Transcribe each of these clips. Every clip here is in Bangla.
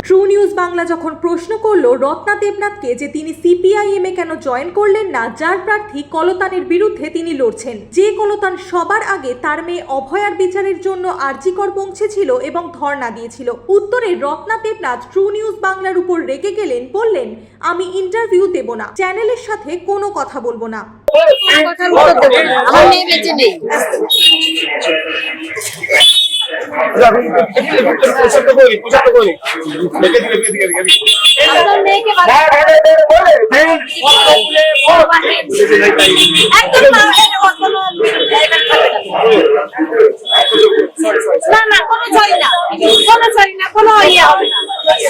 ট্রু নিউজ বাংলা যখন প্রশ্ন করলো রত্না দেবনাথকে যে তিনি সিপিআইএম এ কেন জয়েন করলেন না, যার প্রার্থী কলতানের বিরুদ্ধে তিনি লড়ছেন, যে কলতান সবার আগে তার মেয়ে অভয়ার বিচারের জন্য আরজিকর পৌঁছেছিল এবং ধর্ণা দিয়েছিল, উত্তরে রত্না দেবনাথ ট্রু নিউজ বাংলার উপর রেগে গেলেন, বললেন আমি ইন্টারভিউ দেব না, চ্যানেলের সাথে কোনো কথা বলবো না। আমার মেয়ে বেঁচে নেই। না না কোনো চাই না, কোনো চাই না, কোনো ইয়ে হবে না।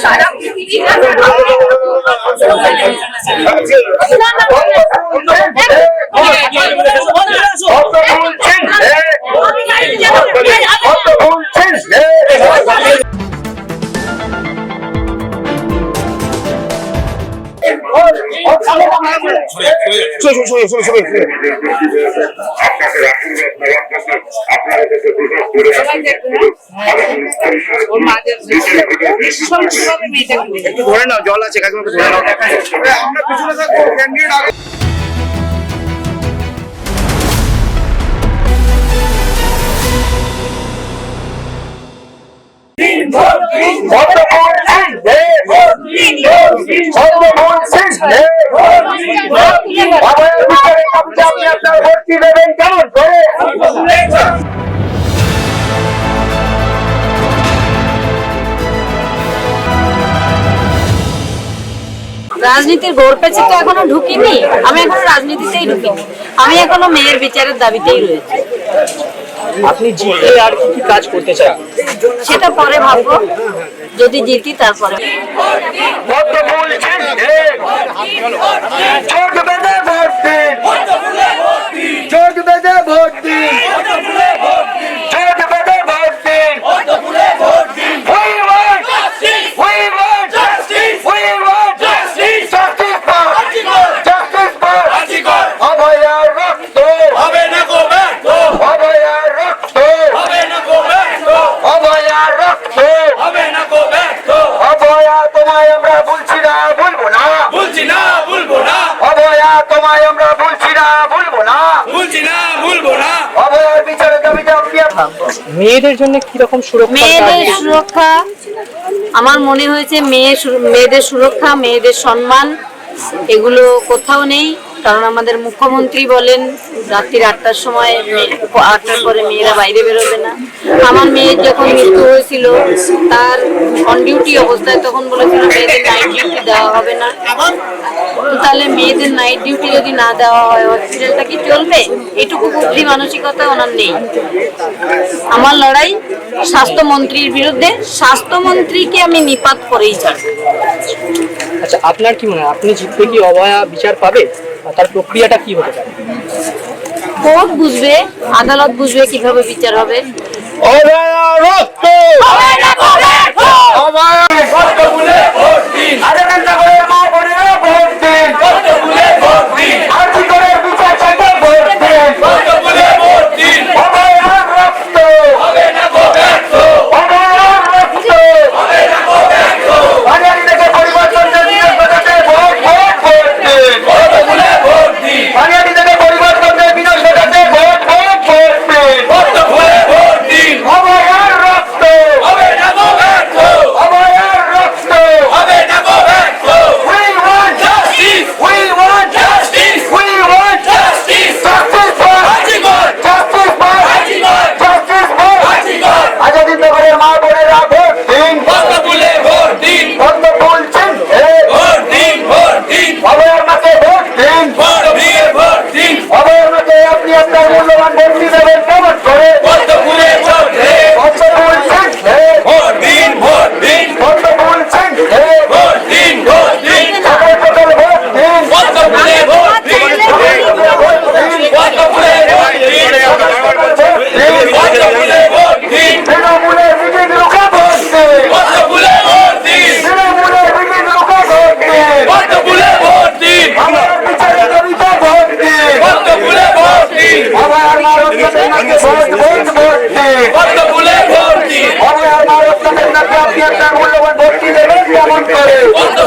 সারা পৃথিবী একটু ধরে নাও, জল আছে কাকিমাকে ধরে নাও। আমরা পিছনে থাকবো, ক্যান্ডিডেট আগে। রাজনীতির ঘোর পেছে তো এখনো ঢুকিনি, আমি এখনো রাজনীতিতেই ঢুকিনি, আমি এখনো মেয়ের বিচারের দাবিতেই রয়েছে। আপনি জিতে আর কি কি কাজ করতে চান সেটা পরে ভাববো, যদি জিতি তারপরে। মেয়েদের জন্য কি রকম সুরক্ষা? মেয়েদের সুরক্ষা আমার মনে হয়েছে মেয়েদের সুরক্ষা, মেয়েদের সম্মান এগুলো কোথাও নেই। কারণ আমাদের মুখ্যমন্ত্রী বলেন রাত্রি 8টার সময় 8টার পরে মেয়েরা বাইরে বেরোবে না। আমার মেয়ের যখন মৃত্যু হয়েছিল তার অন ডিউটি অবস্থায় তখন বলেছিল মেয়েদের নাইট ডিউটি দেওয়া হবে না। তাহলে মেয়েদের নাইট ডিউটি যদি না দেওয়া হয় হসপিটালটা কি চলবে? এটুকু বুদ্ধি মানসিকতা ওনার নেই। আমার লড়াই স্বাস্থ্যমন্ত্রীর বিরুদ্ধে, স্বাস্থ্যমন্ত্রীকে আমি নিপাত করেই ছাড়ব। আচ্ছা, আপনার কি মনে হয় আপনি জিতলে কি অভয়া বিচার পাবে? তার প্রক্রিয়াটা কি হতে পারে? কোর্ট বুঝবে, আদালত বুঝবে কিভাবে বিচার হবে। জিতবে।